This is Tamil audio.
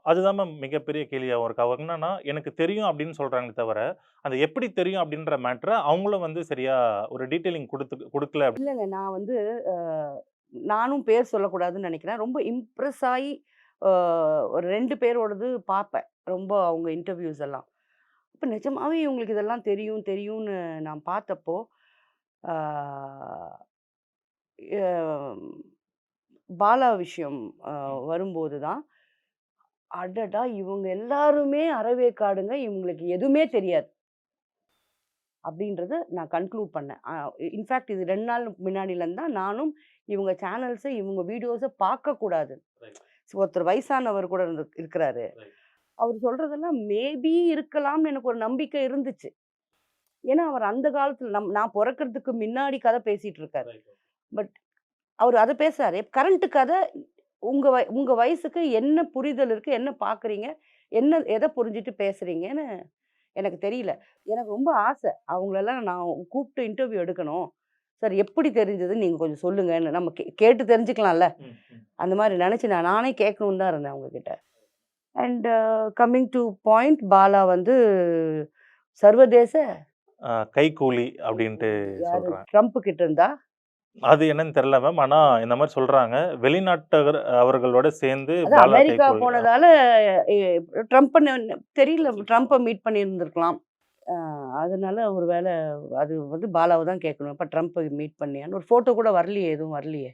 அதுதான் மேம் மிகப்பெரிய கேள்வியாவும் இருக்கு. அவங்க என்னன்னா, எனக்கு தெரியும் அப்படின்னு சொல்றாங்களே தவிர, அது எப்படி தெரியும் அப்படின்ற மேட்டர அவங்களும் வந்து சரியா ஒரு டீட்டெயிலிங் குடுக்கல. இல்லங்க. நான் வந்து அ நானும் பேர் சொல்லக்கூடாதுன்னு நெனைக்கிறேன். ரொம்ப இம்ப்ரெஸ் ஆயி அ ஒரு 2 பேரோடது பாப்பேன். ரொம்ப அவங்க இன்டர்வியூஸ் எல்லாம். அப்ப நிஜமாவே இவங்களுக்கு இதெல்லாம் தெரியும், தெரியும்னு நான் பார்த்தப்போ, ஆ எ பாலா விஷயம் அ ம். வரும்போது தான், அடடா! இவங்க எல்லாருமே அரைவேக்காடுங்க. இவங்களுக்கு எதுவுமே தெரியாது. அப்படின்றத நான் கன்க்ளூட் பண்ணேன். இன்ஃபாக்ட் இது 2 நாள் முன்னாடிலருந்து தான் நானும் இவங்க சேனல்ஸ, இவங்க வீடியோஸ பார்க்கக்கூடாது. ரைட், ஒருத்தர் வயசானவர் கூட இருக்கிறாரு. ரைட், அவரு சொல்றதெல்லாம் மேபி இருக்கலாம்னு எனக்கு ஒரு நம்பிக்கை இருந்துச்சு. ஏன்னா, அவர் அந்த காலத்துல நான் பொறக்கறதுக்கு முன்னாடி கதை பேசிட்டு இருக்காரு. ரைட். பட் அவரு அத பேசுறாரு. கரண்ட் கதை உங்க வயசுக்கு என்ன புரிதல் இருக்கு? என்ன பார்க்குறீங்க? எத புரிஞ்சுட்டு பேசுறீங்கன்னு எனக்கு தெரியல. எனக்கு ரொம்ப ஆசை. அவங்களலாம் நான் கூப்ட்டு இன்டர்வியூ எடுக்கணும். சார் எப்படி தெரிஞ்சதுன்னு நீங்க கொஞ்சம் சொல்லுங்கன்னு. நம்ம கேட்டு தெரிஞ்சுக்கலாம்ல. ம், ம். அந்த மாரி நெனச்சு நானே கேட்கணும்னு தான் இருந்தேன் அவங்க கிட்ட. And coming to point Bala வந்து சர்வதேச கைக்கூலி அப்படின்ட்டு யாரு சொல்றாங்க. ட்ரம்ப் கிட்ட இருந்தா? அது என்னன்னு தெரியல மேம். ஆனா இந்த மாரி சொல்றாங்க. வெளிநாட்டவர் அவர்களோட சேர்ந்து அதான் பாலா அமெரிக்கா கைக்கூலி போனதால எ ட்ரம்ப்ன்னு தெரியல. ட்ரம்ப்ப மீட் பண்ணியிருந்திருக்கலாம். அ அதனால ஒரு வேள அது வந்து பாலாவ தான் கேட்கணும். எப்ப ட்ரம்ப்ப மீட் பண்ணியான்னு ஒரு ஃபோட்டோ கூட வரலையே! எதுவும் வரலையே!